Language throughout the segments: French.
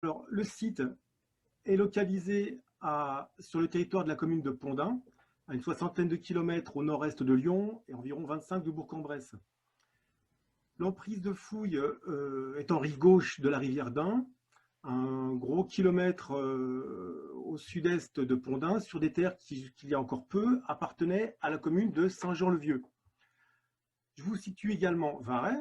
Alors, le site est localisé sur le territoire de la commune de Pondin, à une soixantaine de kilomètres au nord-est de Lyon et environ 25 de Bourg-en-Bresse. L'emprise de Fouille est en rive gauche de la rivière d'Ain, un gros kilomètre au sud-est de Pondin, sur des terres qui, il y a encore peu, appartenaient à la commune de Saint-Jean-le-Vieux. Je vous situe également Varay,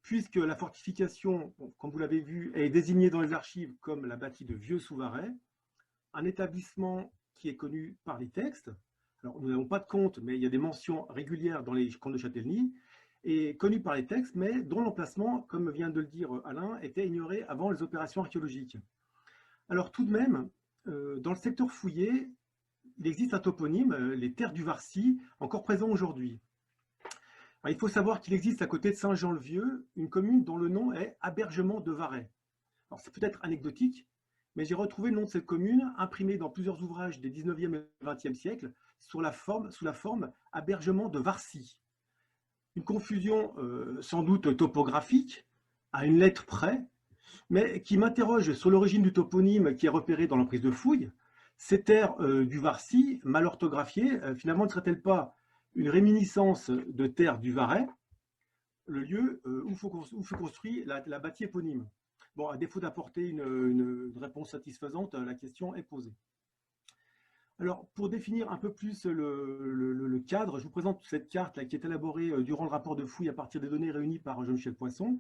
puisque la fortification, bon, comme vous l'avez vu, est désignée dans les archives comme la bâtie de Vieux-sous-Varay, un établissement qui est connu par les textes. Alors, nous n'avons pas de compte, mais il y a des mentions régulières dans les comptes de Châtellenie, et connu par les textes, mais dont l'emplacement, comme vient de le dire Alain, était ignoré avant les opérations archéologiques. Alors tout de même, dans le secteur fouillé, il existe un toponyme, les terres du Varcy, encore présent aujourd'hui. Il faut savoir qu'il existe à côté de Saint-Jean-le-Vieux une commune dont le nom est Abergement de Varay. Alors c'est peut-être anecdotique, mais j'ai retrouvé le nom de cette commune imprimé dans plusieurs ouvrages des 19e et 20e siècles sous la forme Abergement de Varcy. Une confusion sans doute topographique, à une lettre près, mais qui m'interroge sur l'origine du toponyme qui est repéré dans l'emprise de Fouille. Ces terres du Varcy, mal orthographiées, finalement ne seraient-elles pas une réminiscence de terres du Varay, le lieu où fut construit la bâtie éponyme? Bon, à défaut d'apporter une réponse satisfaisante, la question est posée. Alors, pour définir un peu plus le cadre, je vous présente cette carte là, qui est élaborée durant le rapport de fouille à partir des données réunies par Jean-Michel Poisson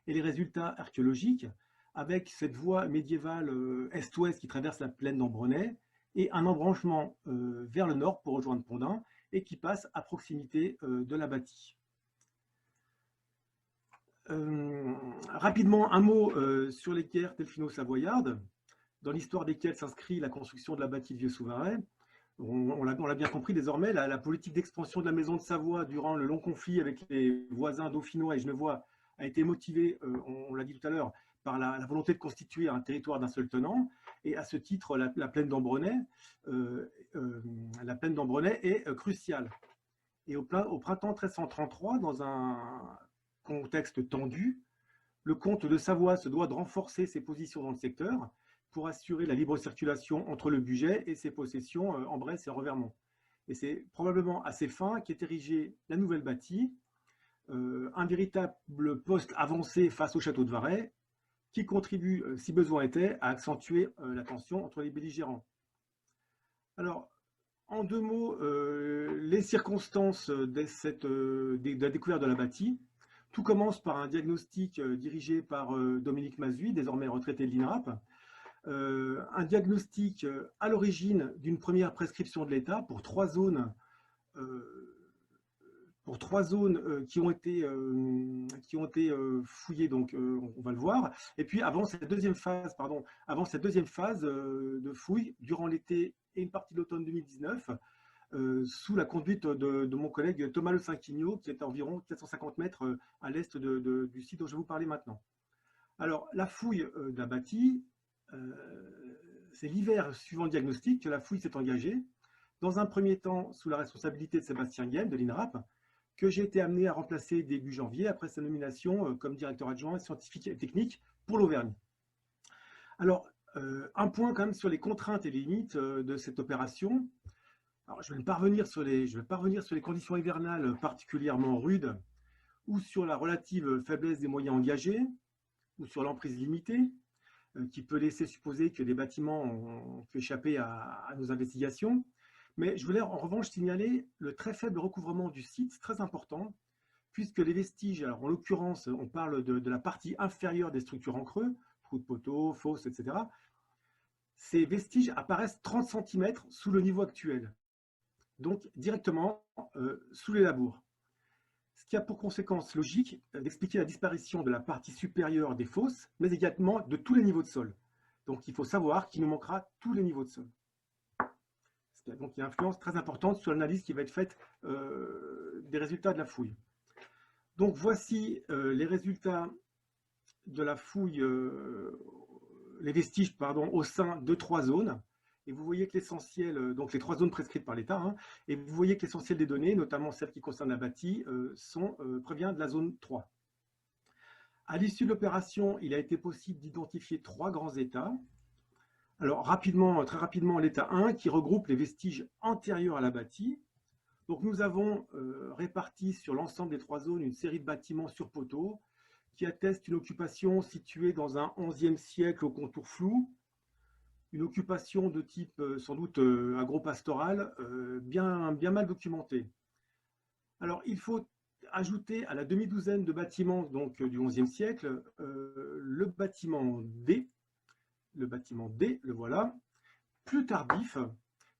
et les résultats archéologiques, avec cette voie médiévale est-ouest qui traverse la plaine d'Ambronay et un embranchement vers le nord pour rejoindre Pondin et qui passe à proximité de la bâtie. Rapidement, un mot sur les guerres delphino-savoyardes, dans l'histoire desquelles s'inscrit la construction de la bâtie de Vieux-sous-Varay. On l'a bien compris désormais, la politique d'expansion de la maison de Savoie durant le long conflit avec les voisins dauphinois et genevois a été motivée, on l'a dit tout à l'heure, par la volonté de constituer un territoire d'un seul tenant. Et à ce titre, la plaine d'Ambronay est cruciale. Et au printemps 1333, dans un contexte tendu, le comte de Savoie se doit de renforcer ses positions dans le secteur pour assurer la libre circulation entre le Bugey et ses possessions en Bresse et en Revermont. Et c'est probablement à ces fins qu'est érigée la nouvelle bâtie, un véritable poste avancé face au château de Varay, qui contribue, si besoin était, à accentuer la tension entre les belligérants. Alors, en deux mots, les circonstances de la découverte de la bâtie. Tout commence par un diagnostic dirigé par Dominique Mazui, désormais retraité de l'INRAP. Un diagnostic à l'origine d'une première prescription de l'État pour trois zones, qui ont été fouillées, donc on va le voir. Et puis avant cette deuxième phase de fouille, durant l'été et une partie de l'automne 2019, sous la conduite de mon collègue Thomas Le Cinquignot, qui est à environ 450 mètres à l'est du site dont je vais vous parler maintenant. Alors, la fouille de la bâtie, c'est l'hiver suivant le diagnostic que la fouille s'est engagée, dans un premier temps sous la responsabilité de Sébastien Guem de l'INRAP, que j'ai été amené à remplacer début janvier après sa nomination comme directeur adjoint scientifique et technique pour l'Auvergne. Alors, un point quand même sur les contraintes et les limites de cette opération. Alors, je ne vais pas revenir sur les conditions hivernales particulièrement rudes, ou sur la relative faiblesse des moyens engagés, ou sur l'emprise limitée, qui peut laisser supposer que des bâtiments ont pu échapper à nos investigations. Mais je voulais en revanche signaler le très faible recouvrement du site, très important, puisque les vestiges, alors en l'occurrence, on parle de la partie inférieure des structures en creux, trous de poteaux, fosses, etc. Ces vestiges apparaissent 30 cm sous le niveau actuel, donc directement sous les labours. Ce qui a pour conséquence logique d'expliquer la disparition de la partie supérieure des fosses, mais également de tous les niveaux de sol. Donc il faut savoir qu'il nous manquera tous les niveaux de sol. Donc il y a une influence très importante sur l'analyse qui va être faite des résultats de la fouille. Donc voici les résultats de la fouille, les vestiges au sein de trois zones. Et vous voyez que l'essentiel, donc les trois zones prescrites par l'État, hein, et vous voyez que l'essentiel des données, notamment celles qui concernent la bâtie, provient de la zone 3. À l'issue de l'opération, il a été possible d'identifier 3 grands états. Alors, rapidement, très rapidement, l'état 1 qui regroupe les vestiges antérieurs à la bâtie. Donc, nous avons réparti sur l'ensemble des 3 zones une série de bâtiments sur poteaux qui attestent une occupation située dans un XIe siècle au contour flou, une occupation de type sans doute agro-pastoral, bien mal documentée. Alors, il faut ajouter à la demi-douzaine de bâtiments donc, du XIe siècle le bâtiment D, le voilà, plus tardif,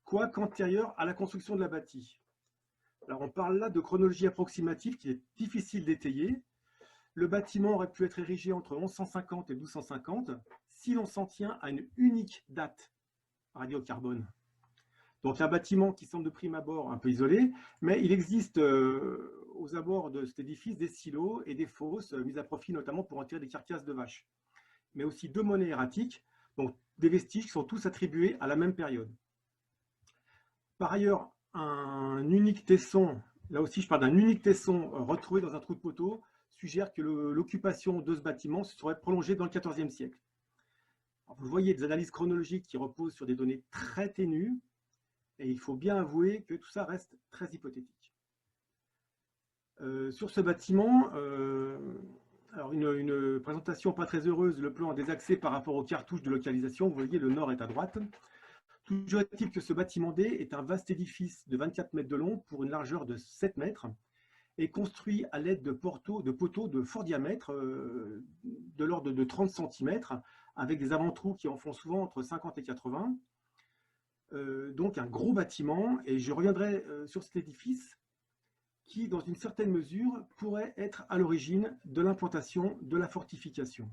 quoique antérieur à la construction de la bâtie. Alors, on parle là de chronologie approximative qui est difficile d'étayer. Le bâtiment aurait pu être érigé entre 1150 et 1250 si l'on s'en tient à une unique date radiocarbone. Donc un bâtiment qui semble de prime abord un peu isolé, mais il existe aux abords de cet édifice des silos et des fosses mises à profit notamment pour en tirer des carcasses de vaches, mais aussi 2 monnaies erratiques, donc des vestiges qui sont tous attribués à la même période. Par ailleurs, un unique tesson, là aussi je parle d'un unique tesson retrouvé dans un trou de poteau, suggère que l'occupation de ce bâtiment se serait prolongée dans le XIVe siècle. Alors, vous voyez des analyses chronologiques qui reposent sur des données très ténues, et il faut bien avouer que tout ça reste très hypothétique. Sur ce bâtiment, alors une présentation pas très heureuse, le plan désaxé par rapport aux cartouches de localisation. Vous voyez, le nord est à droite. Toujours est-il que ce bâtiment D est un vaste édifice de 24 mètres de long pour une largeur de 7 mètres et construit à l'aide de poteaux de fort diamètre, de l'ordre de 30 cm, avec des avant-trous qui en font souvent entre 50 et 80. Donc un gros bâtiment, et je reviendrai sur cet édifice qui, dans une certaine mesure, pourrait être à l'origine de l'implantation de la fortification.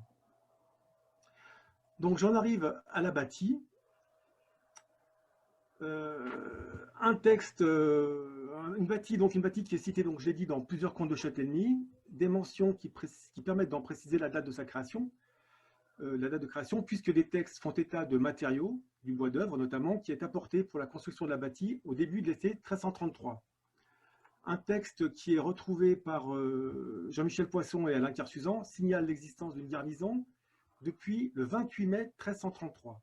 Donc j'en arrive à la bâtie. Un texte, une bâtie qui est citée, donc j'ai dit, dans plusieurs contes de Châtellenie, des mentions qui permettent d'en préciser la date de sa création, puisque des textes font état de matériaux, du bois d'œuvre notamment, qui est apporté pour la construction de la bâtie au début de l'été 1333. Un texte qui est retrouvé par Jean-Michel Poisson et Alain Kersuzan signale l'existence d'une garnison depuis le 28 mai 1333.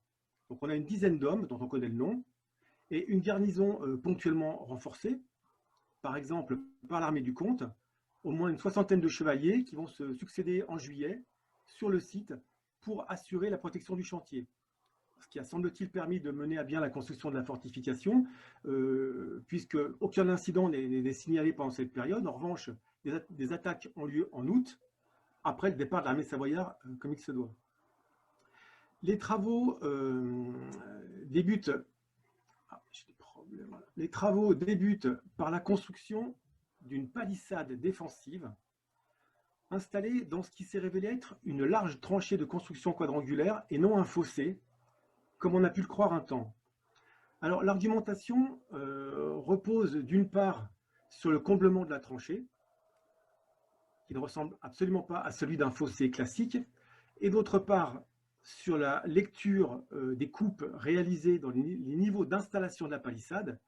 Donc on a une dizaine d'hommes dont on connaît le nom, et une garnison ponctuellement renforcée, par exemple par l'armée du comte, au moins une soixantaine de chevaliers qui vont se succéder en juillet sur le site pour assurer la protection du chantier. Ce qui a semble-t-il permis de mener à bien la construction de la fortification, puisque aucun incident n'est signalé pendant cette période. En revanche, des attaques ont lieu en août, après le départ de l'armée savoyarde, comme il se doit. Les travaux débutent par la construction d'une palissade défensive installée dans ce qui s'est révélé être une large tranchée de construction quadrangulaire et non un fossé, comme on a pu le croire un temps. Alors l'argumentation repose d'une part sur le comblement de la tranchée, qui ne ressemble absolument pas à celui d'un fossé classique, et d'autre part sur la lecture des coupes réalisées dans les niveaux d'installation de la palissade,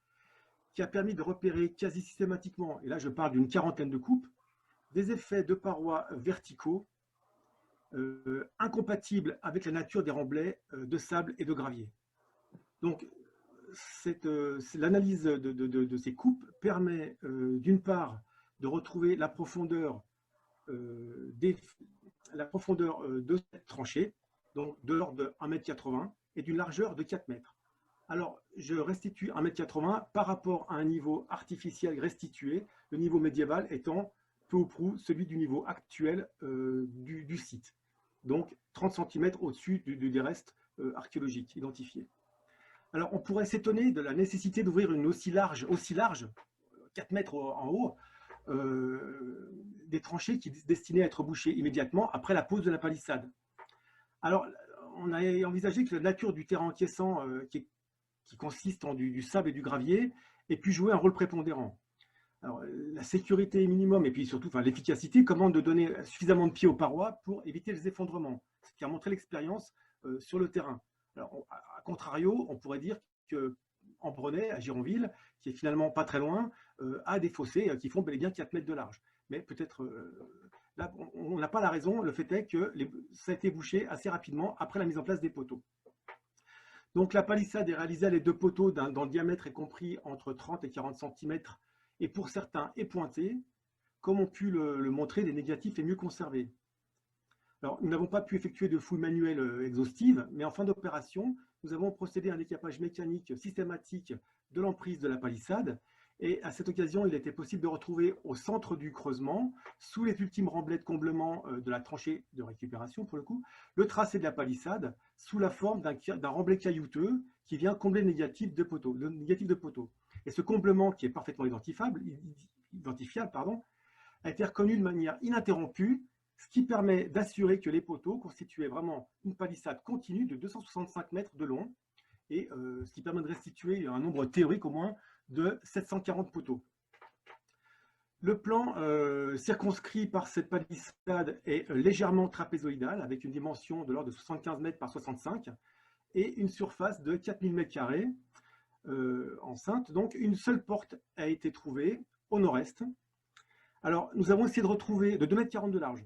qui a permis de repérer quasi systématiquement, et là je parle d'une quarantaine de coupes, des effets de parois verticaux incompatibles avec la nature des remblais de sable et de gravier. Donc l'analyse de ces coupes permet d'une part de retrouver la profondeur de cette tranchée, donc de l'ordre de 1,80 m et d'une largeur de 4 mètres. Alors, je restitue 1,80 m par rapport à un niveau artificiel restitué, le niveau médiéval étant peu ou prou celui du niveau actuel du site. Donc, 30 cm au-dessus des restes archéologiques identifiés. Alors, on pourrait s'étonner de la nécessité d'ouvrir une aussi large, 4 mètres en haut, des tranchées qui sont destinées à être bouchées immédiatement après la pose de la palissade. Alors, on a envisagé que la nature du terrain encaissant, qui consiste en du sable et du gravier, ait pu jouer un rôle prépondérant. Alors, la sécurité minimum et puis surtout l'efficacité commande de donner suffisamment de pieds aux parois pour éviter les effondrements, ce qui a montré l'expérience sur le terrain. Alors, à contrario, on pourrait dire que Ambronay, à Gironville, qui est finalement pas très loin, a des fossés qui font bel et bien 4 mètres de large. Mais peut-être Là, on n'a pas la raison. Le fait est que ça a été bouché assez rapidement après la mise en place des poteaux. Donc la palissade est réalisée à l'aide de poteaux dont le diamètre est compris entre 30 et 40 cm et pour certains est pointé. Comme ont pu le montrer, les négatifs est mieux conservé. Alors, nous n'avons pas pu effectuer de fouilles manuelles exhaustives, mais en fin d'opération, nous avons procédé à un décapage mécanique systématique de l'emprise de la palissade. Et à cette occasion, il était possible de retrouver au centre du creusement, sous les ultimes remblais de comblement de la tranchée de récupération, pour le coup, le tracé de la palissade sous la forme d'un remblai caillouteux qui vient combler le négatif de poteau. Et ce comblement, qui est parfaitement identifiable, a été reconnu de manière ininterrompue, ce qui permet d'assurer que les poteaux constituaient vraiment une palissade continue de 265 mètres de long, et ce qui permet de restituer un nombre théorique au moins de 740 poteaux. Le plan circonscrit par cette palissade est légèrement trapézoïdal, avec une dimension de l'ordre de 75 mètres par 65, et une surface de 4000 mètres carrés enceinte. Donc une seule porte a été trouvée au nord-est. Alors nous avons essayé de retrouver, de 2,40 m de large,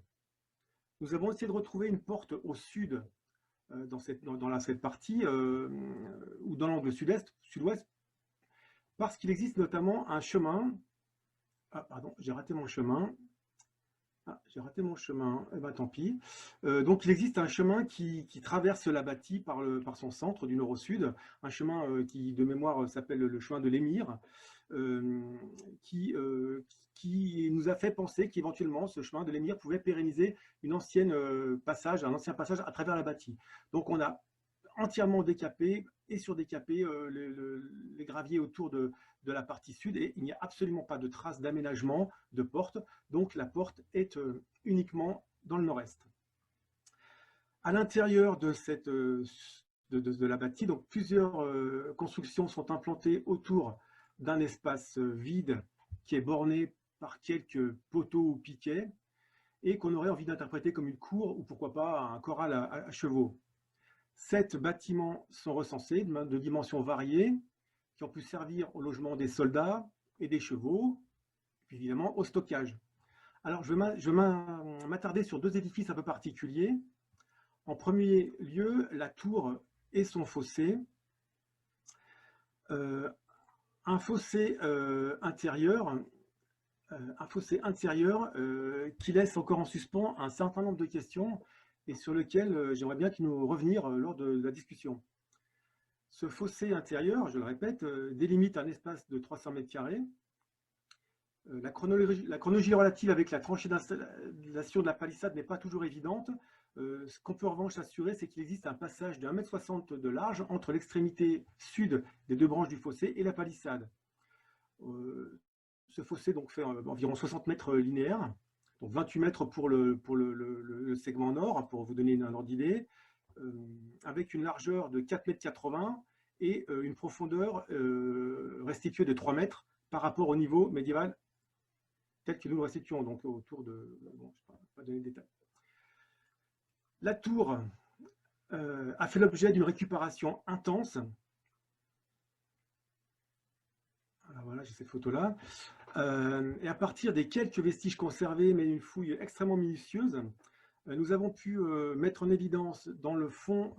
nous avons essayé de retrouver une porte au sud, dans cette partie, ou dans l'angle sud-ouest, parce qu'il existe notamment un chemin. Ah, pardon, j'ai raté mon chemin. Eh ben, tant pis. Donc il existe un chemin qui traverse la bâtie par son centre, du nord au sud, un chemin qui, de mémoire, s'appelle le chemin de l'Émir, qui nous a fait penser qu'éventuellement ce chemin de l'Émir pouvait pérenniser un ancien passage à travers la bâtie. Donc on a entièrement décapé et surdécapé les graviers autour de la partie sud, et il n'y a absolument pas de trace d'aménagement de porte, donc la porte est uniquement dans le nord-est. À l'intérieur de la bâtie, donc plusieurs constructions sont implantées autour d'un espace vide qui est borné par quelques poteaux ou piquets et qu'on aurait envie d'interpréter comme une cour ou pourquoi pas un corral à chevaux. 7 bâtiments sont recensés de dimensions variées qui ont pu servir au logement des soldats et des chevaux, puis évidemment au stockage. Alors je vais m'attarder sur 2 édifices un peu particuliers. En premier lieu, la tour et son fossé. Un fossé intérieur qui laisse encore en suspens un certain nombre de questions et sur lequel j'aimerais bien qu'il nous revenir lors de la discussion. Ce fossé intérieur, je le répète, délimite un espace de 300 mètres carrés. La chronologie relative avec la tranchée d'installation de la palissade n'est pas toujours évidente. Ce qu'on peut en revanche assurer, c'est qu'il existe un passage de 1,60 m de large entre l'extrémité sud des 2 branches du fossé et la palissade. Ce fossé donc fait environ 60 mètres linéaires, donc 28 mètres pour le segment nord, pour vous donner un ordre d'idée, avec une largeur de 4,80 m et une profondeur restituée de 3 mètres par rapport au niveau médiéval tel que nous le restituons, donc autour de... Bon, je ne vais pas donner de détails. La tour a fait l'objet d'une récupération intense. Alors voilà, j'ai cette photo-là. Et à partir des quelques vestiges conservés, mais d'une fouille extrêmement minutieuse, nous avons pu mettre en évidence dans le fond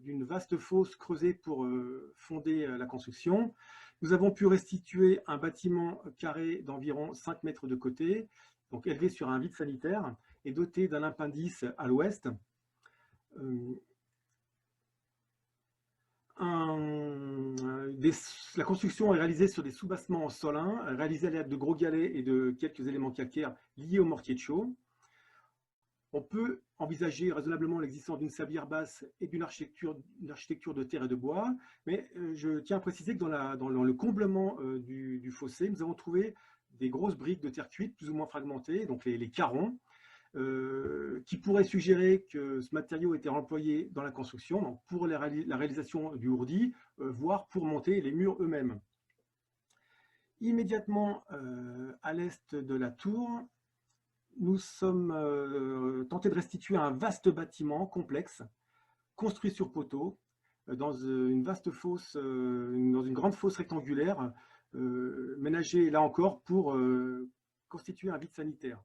d'une vaste fosse creusée pour fonder la construction. Nous avons pu restituer un bâtiment carré d'environ 5 mètres de côté, donc élevé sur un vide sanitaire et doté d'un appendice à l'ouest. La construction est réalisée sur des soubassements en solin, réalisés à l'aide de gros galets et de quelques éléments calcaires liés au mortier de chaux. On peut envisager raisonnablement l'existence d'une sablière basse et d'une architecture de terre et de bois, mais je tiens à préciser que dans le comblement du fossé, nous avons trouvé des grosses briques de terre cuite, plus ou moins fragmentées, donc les carrons, qui pourraient suggérer que ce matériau était employé dans la construction, donc pour la réalisation du ourdi, voire pour monter les murs eux-mêmes. Immédiatement à l'est de la tour, nous sommes tentés de restituer un vaste bâtiment complexe, construit sur poteaux, dans une vaste fosse, dans une grande fosse rectangulaire, ménagée là encore pour constituer un vide sanitaire.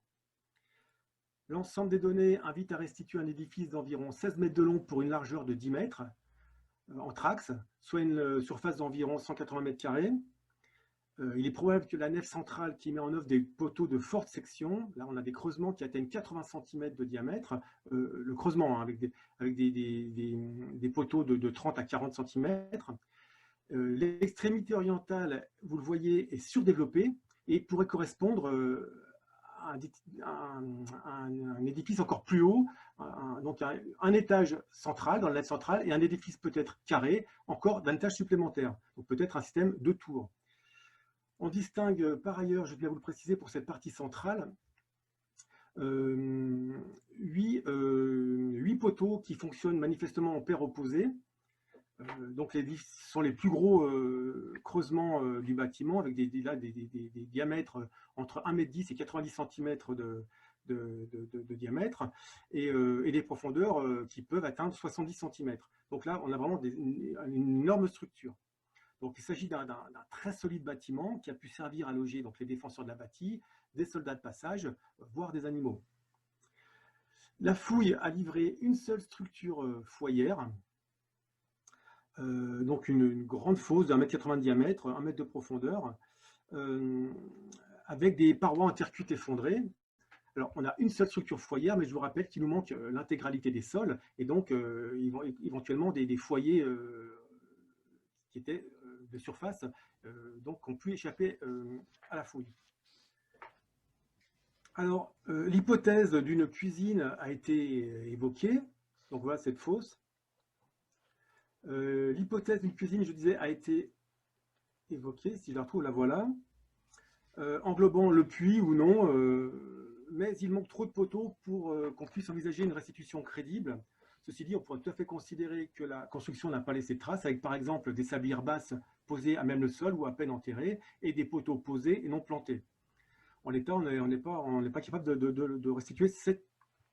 L'ensemble des données invite à restituer un édifice d'environ 16 mètres de long pour une largeur de 10 mètres en trax, soit une surface d'environ 180 mètres carrés. Il est probable que la nef centrale qui met en œuvre des poteaux de forte section, là on a des creusements qui atteignent 80 cm de diamètre, le creusement hein, avec des poteaux de 30 à 40 cm. L'extrémité orientale, vous le voyez, est surdéveloppée et pourrait correspondre à un édifice encore plus haut, donc un étage central dans la nef centrale et un édifice peut-être carré, encore d'un étage supplémentaire, donc peut-être un système de tours. On distingue par ailleurs, je viens vous le préciser pour cette partie centrale, 8 poteaux qui fonctionnent manifestement en paire opposée. Donc ce sont les plus gros creusements du bâtiment avec des diamètres entre 1,10 m et 90 cm de diamètre et des profondeurs qui peuvent atteindre 70 cm. Donc là, on a vraiment une énorme structure. Donc, il s'agit d'un très solide bâtiment qui a pu servir à loger donc, les défenseurs de la bâtie, des soldats de passage, voire des animaux. La fouille a livré une seule structure foyère, donc une grande fosse de 1,80 m de diamètre, 1 mètre de profondeur, avec des parois intercutes effondrées. Alors, on a une seule structure foyère, mais je vous rappelle qu'il nous manque l'intégralité des sols, et donc éventuellement des foyers qui étaient de surface, donc ont pu échapper à la fouille. Alors, l'hypothèse d'une cuisine a été évoquée. Donc voilà cette fosse. L'hypothèse d'une cuisine, je disais, a été évoquée. Si je la retrouve, la voilà. Englobant le puits ou non, mais il manque trop de poteaux pour qu'on puisse envisager une restitution crédible. Ceci dit, on pourrait tout à fait considérer que la construction n'a pas laissé de traces, avec par exemple des sablières basses posées à même le sol ou à peine enterrées, et des poteaux posés et non plantés. En l'état, on n'est pas capable de restituer cette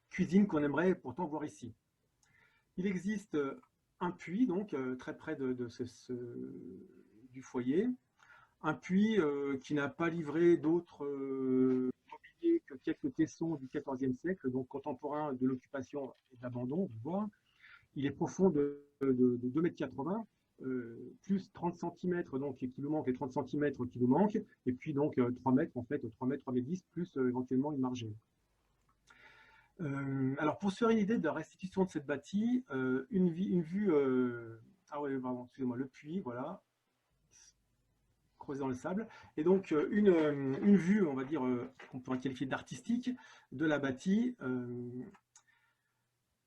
cuisine qu'on aimerait pourtant voir ici. Il existe un puits, donc très près du foyer, un puits qui n'a pas livré d'autres mobiliers que quelques tessons du XIVe siècle, donc contemporain de l'occupation et de l'abandon, on voit. Il est profond de 2,80 m, plus 30 cm donc, qui nous manque, et 30 cm qui nous manquent, et puis donc 3 mètres, en fait, 3 mètres, 3,10 m, plus éventuellement une margelle. Alors, pour se faire une idée de la restitution de cette bâtie, une vue, ah ouais, pardon, excusez-moi, le puits, voilà, creusé dans le sable, et donc une vue, on va dire, qu'on pourrait qualifier d'artistique, de la bâtie,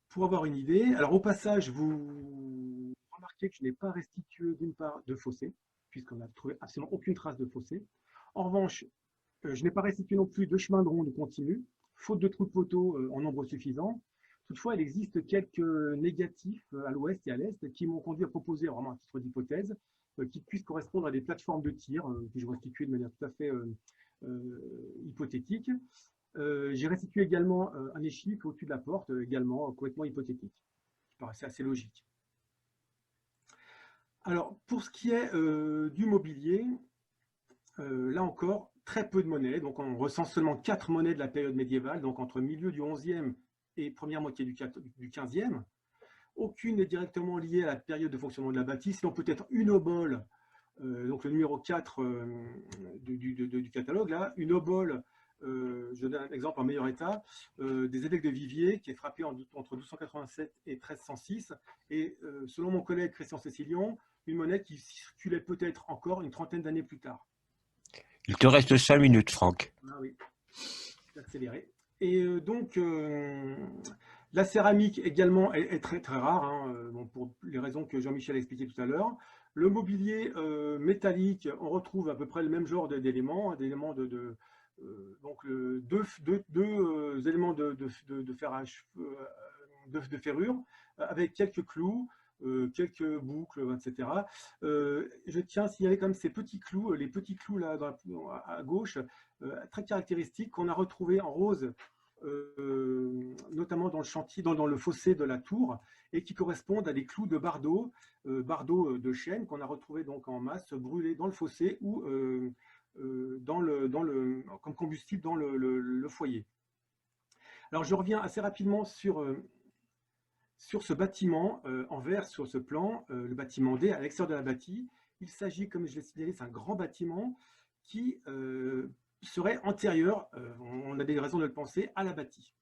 pour avoir une idée. Alors, au passage, vous remarquez que je n'ai pas restitué d'une part de fossé, puisqu'on n'a trouvé absolument aucune trace de fossé. En revanche, je n'ai pas restitué non plus de chemin de ronde continu, faute de trous de poteaux en nombre suffisant. Toutefois, il existe quelques négatifs à l'ouest et à l'est qui m'ont conduit à proposer, vraiment à titre d'hypothèse, qui puissent correspondre à des plateformes de tir que je restitue de manière tout à fait hypothétique. J'ai restitué également un échiquier au-dessus de la porte, également complètement hypothétique, qui paraissait assez logique. Alors, pour ce qui est du mobilier, là encore, très peu de monnaies. Donc, on recense seulement 4 monnaies de la période médiévale, donc entre milieu du XIe et première moitié du XVe. Aucune n'est directement liée à la période de fonctionnement de la bâtisse, sinon peut-être une obole, donc le numéro 4 du catalogue, là, une obole, je donne un exemple en meilleur état, des évêques de Viviers, qui est frappé entre 1287 et 1306, et selon mon collègue Christian Cécilion, une monnaie qui circulait peut-être encore une trentaine d'années plus tard. Il te reste 5 minutes, Franck. Ah oui, accéléré. Et donc, la céramique également est très, très rare, hein, bon, pour les raisons que Jean-Michel a expliquées tout à l'heure. Le mobilier métallique, on retrouve à peu près le même genre d'éléments, donc deux éléments de ferrage, de ferrure, avec quelques clous, quelques boucles, etc. Je tiens à signaler quand même ces petits clous, les petits clous là à gauche, très caractéristiques qu'on a retrouvés en rose, notamment dans le chantier, dans le fossé de la tour, et qui correspondent à des clous de bardeaux, de chêne qu'on a retrouvés donc en masse brûlés dans le fossé ou comme combustible dans le foyer. Alors, je reviens assez rapidement sur ce bâtiment en vert, sur ce plan, le bâtiment D à l'extérieur de la bâtie. Il s'agit, comme je l'ai signalé, c'est un grand bâtiment qui serait antérieur, on a des raisons de le penser, à la bâtie.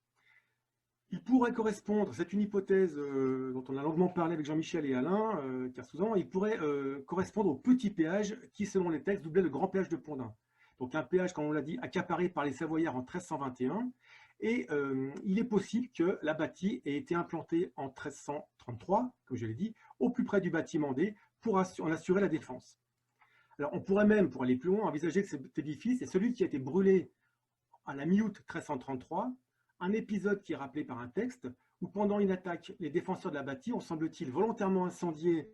Il pourrait correspondre, c'est une hypothèse dont on a longuement parlé avec Jean-Michel et Alain Kersoudan, il pourrait correspondre au petit péage qui, selon les textes, doublait le grand péage de Pondin. Donc un péage, comme on l'a dit, accaparé par les Savoyards en 1321. Et il est possible que la bâtie ait été implantée en 1333, comme je l'ai dit, au plus près du bâtiment D, pour en assurer la défense. Alors on pourrait même, pour aller plus loin, envisager que cet édifice est celui qui a été brûlé à la mi-août 1333, un épisode qui est rappelé par un texte où pendant une attaque, les défenseurs de la bâtie ont, semble-t-il, volontairement incendié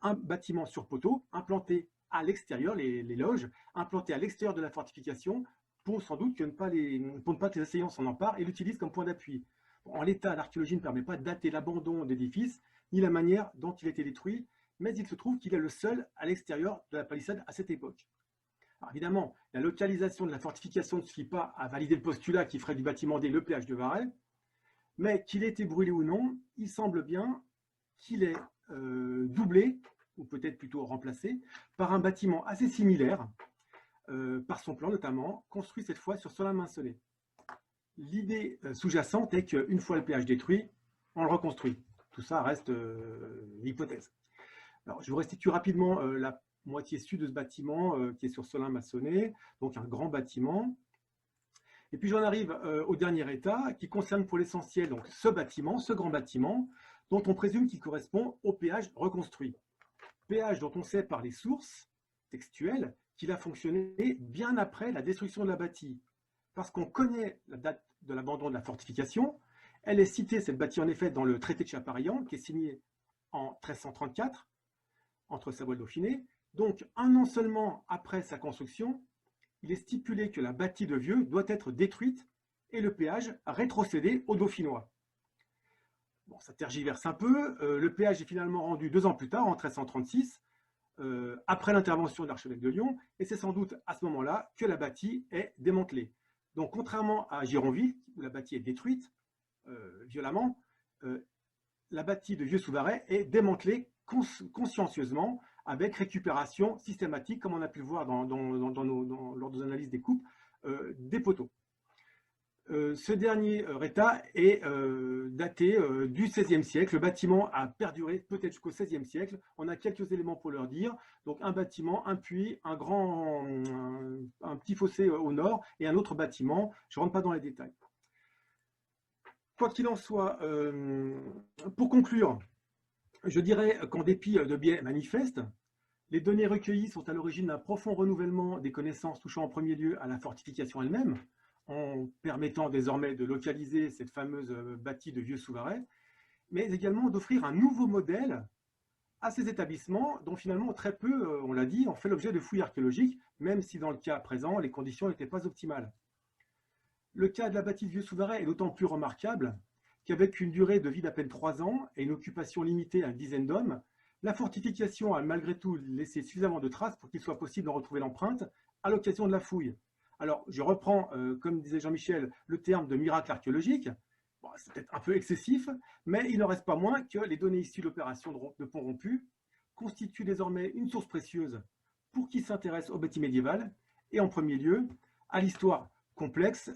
un bâtiment sur poteau, implanté à l'extérieur, les loges, implanté à l'extérieur de la fortification, pour sans doute pour ne pas que les assaillants s'en emparent et l'utilisent comme point d'appui. En l'état, l'archéologie ne permet pas de dater l'abandon d'édifice, ni la manière dont il a été détruit, mais il se trouve qu'il est le seul à l'extérieur de la palissade à cette époque. Alors évidemment, la localisation de la fortification ne suffit pas à valider le postulat qui ferait du bâtiment D le péage de Varay, mais qu'il ait été brûlé ou non, il semble bien qu'il est doublé, ou peut-être plutôt remplacé, par un bâtiment assez similaire, par son plan notamment, construit cette fois sur Solin Mincelet. L'idée sous-jacente est qu'une fois le péage détruit, on le reconstruit. Tout ça reste l'hypothèse. Alors, je vous restitue rapidement la moitié sud de ce bâtiment qui est sur Solin Maçonnet, donc un grand bâtiment. Et puis j'en arrive au dernier état qui concerne pour l'essentiel donc ce bâtiment, ce grand bâtiment, dont on présume qu'il correspond au péage reconstruit. Péage dont on sait par les sources textuelles qu'il a fonctionné bien après la destruction de la bâtie. Parce qu'on connaît la date de l'abandon de la fortification, elle est citée, cette bâtie en effet, dans le traité de Chaparillan, qui est signé en 1334, entre Savoie et le Dauphiné. Donc, un an seulement après sa construction, il est stipulé que la bâtie de Vieux doit être détruite et le péage rétrocédé aux Dauphinois. Bon, ça tergiverse un peu. Le péage est finalement rendu 2 ans plus tard, en 1336, après l'intervention de l'archevêque de Lyon, et c'est sans doute à ce moment-là que la bâtie est démantelée. Donc, contrairement à Gironville, où la bâtie est détruite violemment, la bâtie de Vieux-sous-Varay est démantelée consciencieusement, avec récupération systématique, comme on a pu le voir lors de nos analyses des coupes, des poteaux. Ce dernier état est daté du XVIe siècle. Le bâtiment a perduré peut-être jusqu'au XVIe siècle. On a quelques éléments pour leur dire. Donc un bâtiment, un puits, un petit fossé au nord et un autre bâtiment. Je ne rentre pas dans les détails. Quoi qu'il en soit, pour conclure, je dirais qu'en dépit de biais manifestes, les données recueillies sont à l'origine d'un profond renouvellement des connaissances touchant en premier lieu à la fortification elle-même, en permettant désormais de localiser cette fameuse bâtie de Vieux-sous-Varay, mais également d'offrir un nouveau modèle à ces établissements dont finalement très peu, on l'a dit, ont fait l'objet de fouilles archéologiques, même si dans le cas présent, les conditions n'étaient pas optimales. Le cas de la bâtie de Vieux-sous-Varay est d'autant plus remarquable qu'avec une durée de vie d'à peine 3 ans et une occupation limitée à une dizaine d'hommes, la fortification a malgré tout laissé suffisamment de traces pour qu'il soit possible d'en retrouver l'empreinte à l'occasion de la fouille. Alors, je reprends, comme disait Jean-Michel, le terme de miracle archéologique. Bon, c'est peut-être un peu excessif, mais il n'en reste pas moins que les données issues de l'opération de Pont Rompu constituent désormais une source précieuse pour qui s'intéresse au bâti médiéval et en premier lieu à l'histoire complexe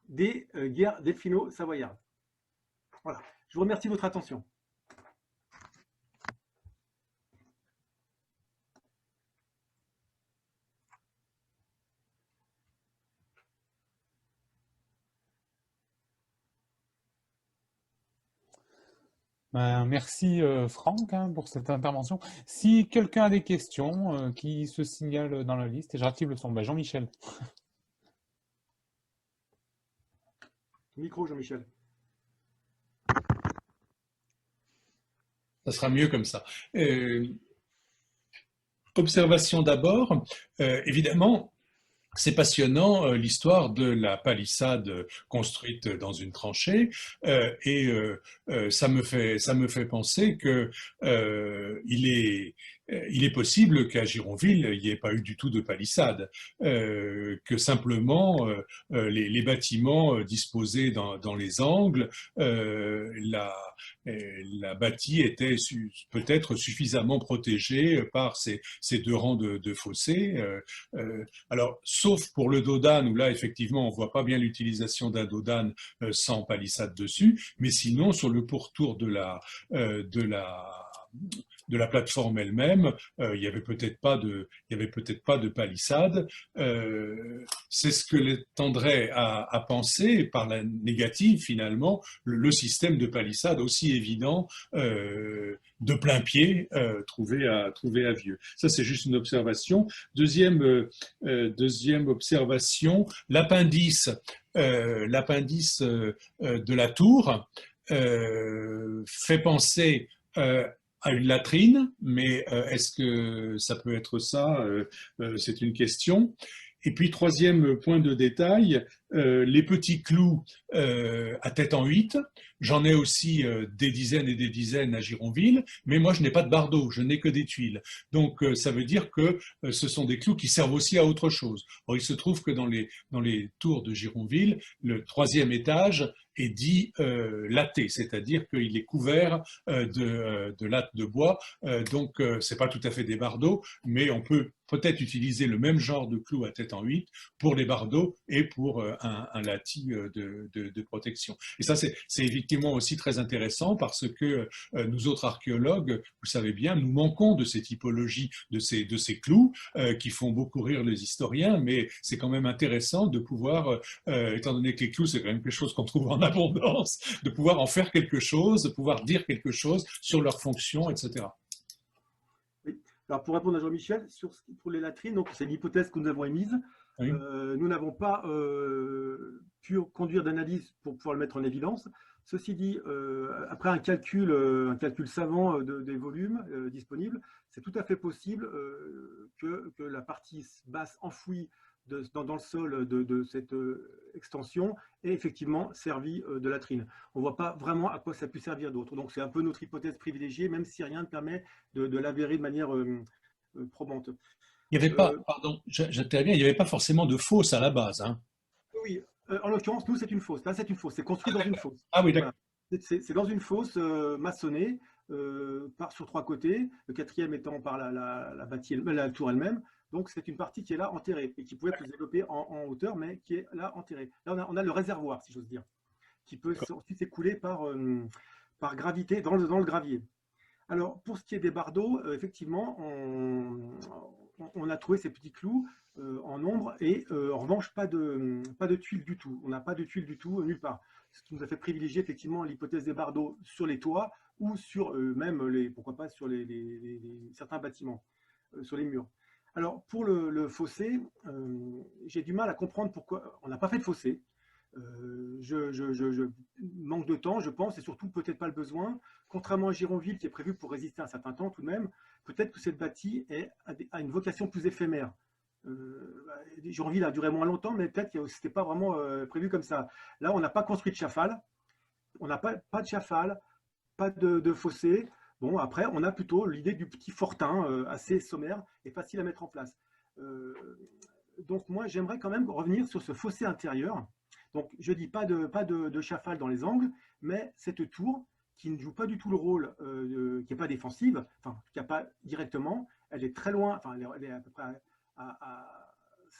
des guerres delphino-savoyardes. Voilà, je vous remercie de votre attention. Merci Franck pour cette intervention. Si quelqu'un a des questions, qui se signalent dans la liste, et j'active le son. Jean-Michel. Micro, Jean-Michel. Ça sera mieux comme ça. Observation d'abord, évidemment, c'est passionnant l'histoire de la palissade construite dans une tranchée et ça me fait penser que il il est possible qu'à Gironville, il n'y ait pas eu du tout de palissade, que simplement les bâtiments disposés dans les angles, la bâtie était peut-être suffisamment protégée par ces deux rangs de fossés. Alors, sauf pour le dodane, où là, effectivement, on ne voit pas bien l'utilisation d'un dodane sans palissade dessus, mais sinon, sur le pourtour de la plateforme elle-même, il n'y avait peut-être pas de palissade. C'est ce que tendrait à penser par la négative finalement le système de palissade aussi évident de plein pied trouvé à Vieux. Ça c'est juste une observation. Deuxième observation, l'appendice de la tour fait penser à une latrine, mais est-ce que ça peut être ça? C'est une question. Et puis, troisième point de détail, les petits clous à tête en 8. J'en ai aussi des dizaines et des dizaines à Gironville, mais moi, je n'ai pas de bardeau, je n'ai que des tuiles. Donc, ça veut dire que ce sont des clous qui servent aussi à autre chose. Or, il se trouve que dans les tours de Gironville, le troisième étage est dit latté, c'est-à-dire qu'il est couvert de lattes de bois. Donc, c'est pas tout à fait des bardeaux, mais on peut peut-être utiliser le même genre de clous à tête en 8 pour les bardeaux et pour un lattis de protection. Et ça, c'est effectivement aussi très intéressant parce que nous autres archéologues, vous savez bien, nous manquons de ces typologies, de ces clous qui font beaucoup rire les historiens, mais c'est quand même intéressant de pouvoir, étant donné que les clous, c'est quand même quelque chose qu'on trouve en abondance, de pouvoir en faire quelque chose, de pouvoir dire quelque chose sur leur fonction, etc. Oui. Alors pour répondre à Jean-Michel, pour les latrines, donc c'est l'hypothèse que nous avons émise. Oui. Nous n'avons pas pu conduire d'analyse pour pouvoir le mettre en évidence. Ceci dit, après un calcul savant des volumes disponibles, c'est tout à fait possible que la partie basse enfouie dans le sol de cette extension ait effectivement servi de latrine. On ne voit pas vraiment à quoi ça a pu servir d'autre. Donc c'est un peu notre hypothèse privilégiée, même si rien ne permet de l'avérer de manière probante. Il n'y avait pas, pardon, j'interviens, il n'y avait pas forcément de fosse à la base. Hein. Oui, en l'occurrence, nous, c'est une fosse. Là, c'est une fosse. C'est construit dans une fosse. Ah oui, d'accord. Voilà. C'est dans une fosse maçonnée sur 3 côtés, le 4e étant par la tour elle-même. Donc, c'est une partie qui est là enterrée et qui pouvait se développer en hauteur, mais qui est là enterrée. Là, on a le réservoir, si j'ose dire, qui peut ensuite s'écouler par gravité dans le gravier. Alors, pour ce qui est des bardeaux, effectivement, on a trouvé ces petits clous en nombre et en revanche, pas de tuiles du tout. On n'a pas de tuiles du tout, nulle part. Ce qui nous a fait privilégier effectivement l'hypothèse des bardeaux sur les toits ou sur même, pourquoi pas, sur certains bâtiments, sur les murs. Alors, pour le fossé, j'ai du mal à comprendre pourquoi on n'a pas fait de fossé. Je manque de temps, je pense, et surtout peut-être pas le besoin. Contrairement à Gironville, qui est prévu pour résister un certain temps tout de même, peut-être que cette bâtie a une vocation plus éphémère. Gironville a duré moins longtemps, mais peut-être que ce n'était pas vraiment prévu comme ça. Là, on n'a pas construit de chafal, on n'a pas de chafal, pas de fossé. Bon, après, on a plutôt l'idée du petit fortin assez sommaire et facile à mettre en place. Donc moi, j'aimerais quand même revenir sur ce fossé intérieur. Donc, je dis pas de chafal dans les angles, mais cette tour qui ne joue pas du tout le rôle, qui n'est pas défensive, enfin, qui n'a pas directement, elle est très loin, enfin, elle est à peu près à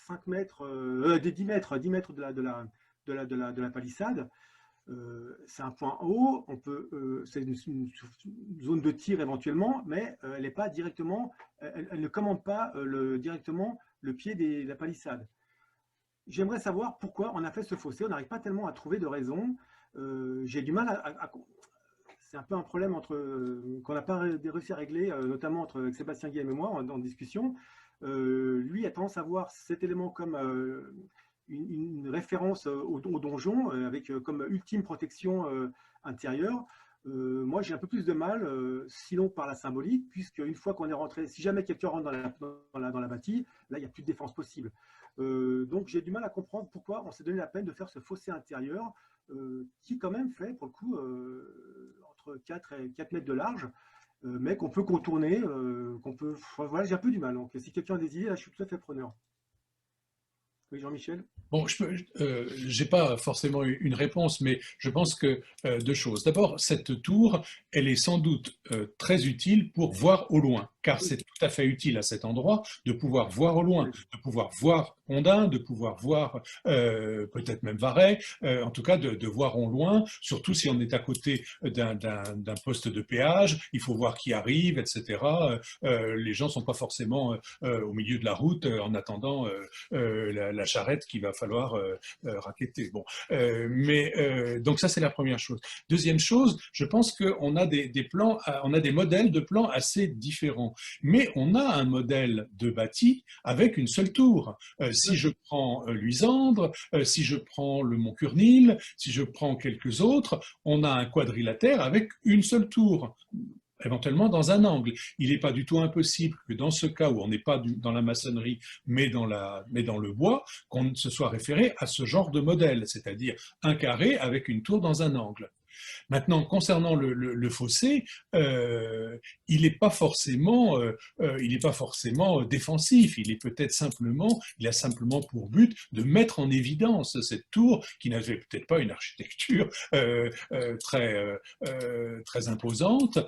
5 mètres, 10 mètres de la palissade. C'est un point haut, c'est une zone de tir éventuellement, mais elle n'est pas directement, elle ne commande pas directement le pied de la palissade. J'aimerais savoir pourquoi on a fait ce fossé. On n'arrive pas tellement à trouver de raison. J'ai du mal c'est un peu un problème qu'on n'a pas réussi à régler, notamment entre Sébastien Guillaume et moi en discussion. Lui a tendance à voir cet élément comme une référence au donjon, avec comme ultime protection intérieure. Moi, j'ai un peu plus de mal, sinon par la symbolique, puisque une fois qu'on est rentré, si jamais quelqu'un rentre dans la bâtie, là, il n'y a plus de défense possible. Donc, j'ai du mal à comprendre pourquoi on s'est donné la peine de faire ce fossé intérieur, qui quand même fait, pour le coup, entre 4 mètres de large. mais qu'on peut contourner, voilà, j'ai un peu du mal. Donc, si quelqu'un a des idées, là, je suis tout à fait preneur. Oui, Jean-Michel? Bon, je n'ai pas forcément une réponse, mais je pense que deux choses. D'abord, cette tour, elle est sans doute très utile pour voir au loin, car Oui, c'est tout à fait utile à cet endroit de pouvoir voir au loin, oui, de pouvoir voir Ondin, de pouvoir voir peut-être même Varay, en tout cas de voir au loin, surtout si on est à côté d'un poste de péage, il faut voir qui arrive, etc. Les gens ne sont pas forcément au milieu de la route en attendant la charrette qu'il va falloir raqueter. Bon, donc ça c'est la première chose. Deuxième chose, je pense qu'on a des plans, on a des modèles de plans assez différents, mais on a un modèle de bâti avec une seule tour. Si je prends Luisandre, si je prends le Mont Curnil, si je prends quelques autres, on a un quadrilatère avec une seule tour, éventuellement dans un angle. Il n'est pas du tout impossible que dans ce cas où on n'est pas dans la maçonnerie, mais dans le bois, qu'on se soit référé à ce genre de modèle, c'est-à-dire un carré avec une tour dans un angle. Maintenant, concernant le fossé, il n'est pas forcément, défensif. Il a simplement pour but de mettre en évidence cette tour qui n'avait peut-être pas une architecture très imposante,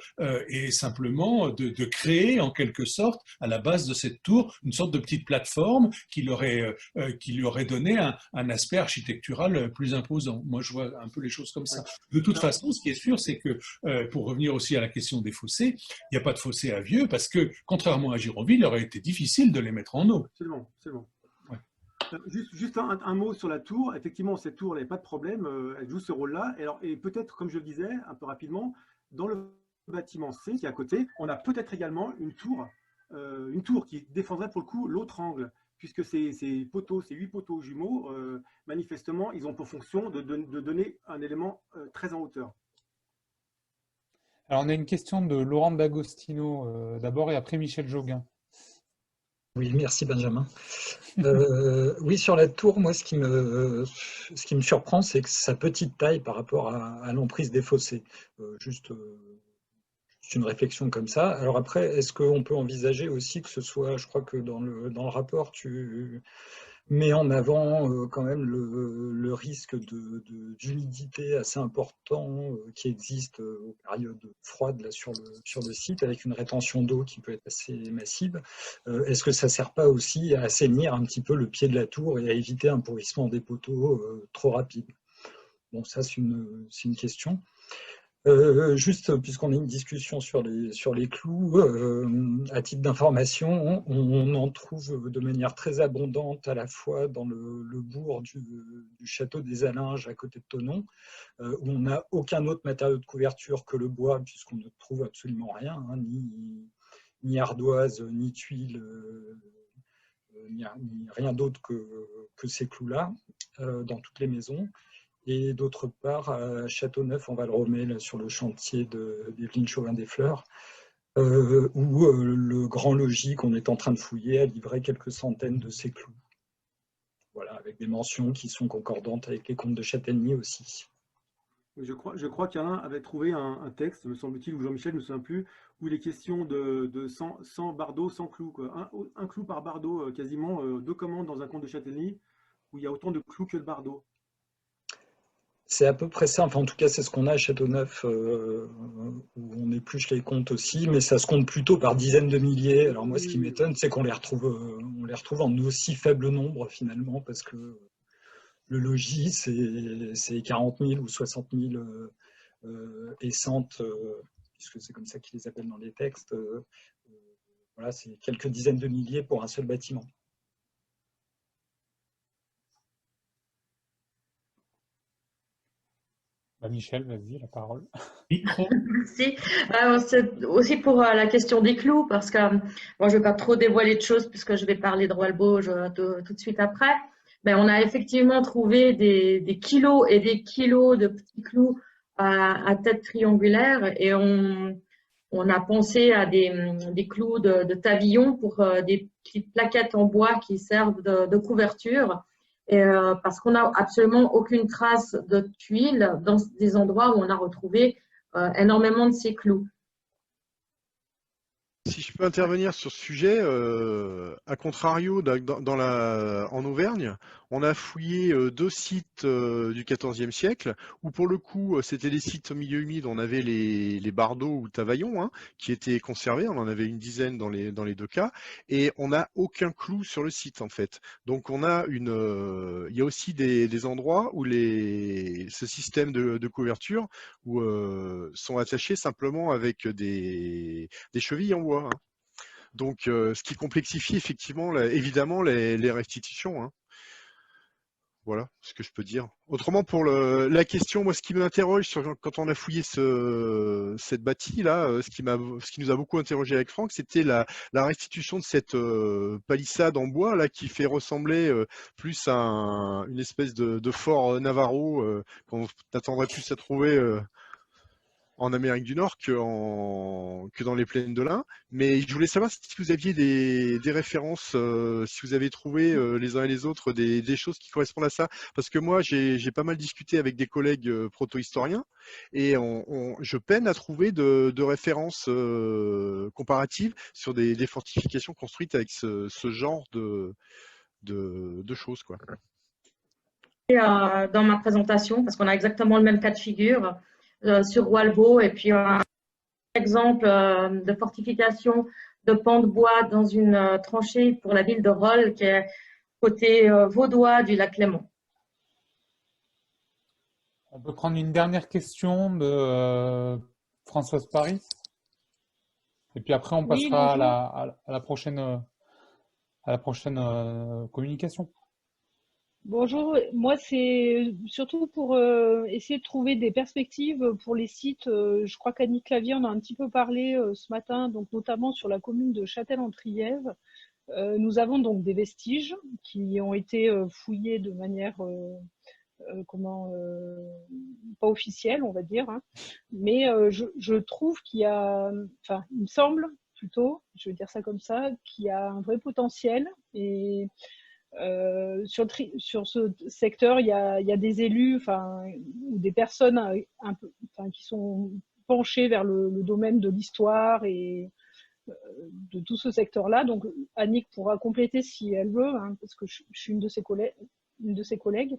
et simplement de créer en quelque sorte à la base de cette tour une sorte de petite plateforme qui lui aurait donné un aspect architectural plus imposant. Moi, je vois un peu les choses comme ouais. ça. De toute Alors, façon, ce qui est sûr, c'est que, pour revenir aussi à la question des fossés, il n'y a pas de fossés à Vieux parce que, contrairement à Gironville, il aurait été difficile de les mettre en eau. absolument, absolument. Ouais. Juste un mot sur la tour. Effectivement, cette tour, elle n'a pas de problème. Elle joue ce rôle-là. Et peut-être, comme je le disais un peu rapidement, dans le bâtiment C qui est à côté, on a peut-être également une tour qui défendrait pour le coup l'autre angle, puisque ces 8 poteaux jumeaux, manifestement, ils ont pour fonction de donner un élément très en hauteur. Alors, on a une question de Laurent D'Agostino d'abord et après Michel Joguin. Oui, merci Benjamin. Oui, sur la tour, moi, ce qui me surprend, c'est que sa petite taille par rapport à l'emprise des fossés. Juste une réflexion comme ça. Alors après, est-ce qu'on peut envisager aussi que ce soit, je crois que dans le rapport, tu mets en avant quand même le risque d'humidité assez important qui existe aux périodes froides là, sur le site, avec une rétention d'eau qui peut être assez massive. Est-ce que ça ne sert pas aussi à assainir un petit peu le pied de la tour et à éviter un pourrissement des poteaux trop rapide? Bon, ça, c'est une question. Juste, puisqu'on a une discussion sur les clous, à titre d'information, on en trouve de manière très abondante à la fois dans le bourg du château des Alinges à côté de Thonon, où on n'a aucun autre matériau de couverture que le bois, puisqu'on ne trouve absolument rien, hein, ni ardoise, ni tuiles, ni rien d'autre que ces clous-là, dans toutes les maisons. Et d'autre part, à Châteauneuf, en Val-Romée, sur le chantier d'Evelyne Chauvin-des-Fleurs, où le grand logis qu'on est en train de fouiller a livré quelques centaines de ces clous. Voilà, avec des mentions qui sont concordantes avec les comtes de Châtellenie aussi. Je crois qu'Alain avait trouvé un texte, me semble-t-il, ou Jean-Michel, je ne me souviens plus, où il est question de 100 bardeaux, 100 clous, quoi. Un clou par bardeau, quasiment 2 commandes dans un comte de Châtellenie, où il y a autant de clous que de bardeaux. C'est à peu près ça, enfin en tout cas c'est ce qu'on a à Châteauneuf, où on épluche les comptes aussi, mais ça se compte plutôt par dizaines de milliers. Alors moi ce qui m'étonne, c'est qu'on les retrouve en aussi faible nombre finalement, parce que le logis c'est 40 000 ou 60 000 escentes, puisque c'est comme ça qu'ils les appellent dans les textes. Voilà, c'est quelques dizaines de milliers pour un seul bâtiment. Michel, vas-y, la parole. Micro. Merci. C'est aussi pour la question des clous, parce que moi, je ne vais pas trop dévoiler de choses puisque je vais parler de Roelle-Bauge tout de suite après. Mais on a effectivement trouvé des kilos et des kilos de petits clous à tête triangulaire, et on a pensé à des clous de tabillon pour des petites plaquettes en bois qui servent de couverture. Et, parce qu'on n'a absolument aucune trace de tuiles dans des endroits où on a retrouvé énormément de ces clous. si je peux intervenir sur ce sujet, à contrario, en Auvergne, on a fouillé 2 sites du XIVe siècle, où pour le coup, c'était des sites au milieu humide, on avait les bardeaux ou tavaillons qui étaient conservés, on en avait une dizaine dans les 2 cas, et on n'a aucun clou sur le site en fait. Donc il y a aussi des endroits où ce système de couverture sont attachés simplement avec des chevilles en bois. Donc, ce qui complexifie effectivement, évidemment, les restitutions. Voilà ce que je peux dire. Autrement, pour la question, moi, ce qui m'interroge quand on a fouillé cette bâtie là, ce qui nous a beaucoup interrogé avec Franck, c'était la restitution de cette palissade en bois là qui fait ressembler plus à une espèce de fort navarro qu'on attendrait plus à trouver en Amérique du Nord que dans les plaines de l'Ain. Mais je voulais savoir si vous aviez des références, si vous avez trouvé les uns et les autres des choses qui correspondent à ça. Parce que moi, j'ai pas mal discuté avec des collègues proto-historiens et je peine à trouver de références comparatives sur des fortifications construites avec ce genre de choses, quoi. Dans ma présentation, parce qu'on a exactement le même cas de figure sur Walbo, et puis un exemple de fortification de pans de bois dans une tranchée pour la ville de Rolle, qui est côté vaudois du lac Léman. On peut prendre une dernière question de Françoise Paris. Et puis après, on passera à la prochaine communication. Bonjour, moi c'est surtout pour essayer de trouver des perspectives pour les sites. Je crois qu'Annie Clavier en a un petit peu parlé ce matin, donc notamment sur la commune de Châtel-en-Trièves. Nous avons donc des vestiges qui ont été fouillés de manière pas officielle, on va dire, mais je trouve qu'il y a, enfin, il me semble plutôt, je vais dire ça comme ça, qu'il y a un vrai potentiel et sur ce secteur, il y a des élus, ou des personnes un peu, qui sont penchées vers le domaine de l'histoire et de tout ce secteur-là. Donc, Annick pourra compléter si elle veut, parce que je suis une de ses collègues.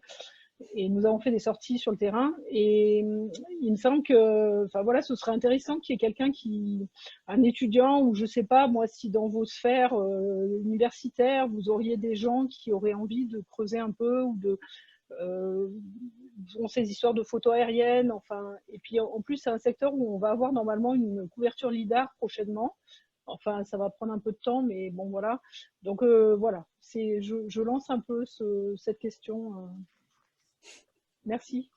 Et nous avons fait des sorties sur le terrain. Et il me semble que, ce serait intéressant qu'il y ait quelqu'un un étudiant, ou je sais pas, moi, si dans vos sphères universitaires, vous auriez des gens qui auraient envie de creuser un peu, ou ces histoires de photos aériennes, et puis en plus, c'est un secteur où on va avoir normalement une couverture LIDAR prochainement. Enfin, ça va prendre un peu de temps, mais bon, voilà. Donc, voilà, je lance un peu cette question. Merci.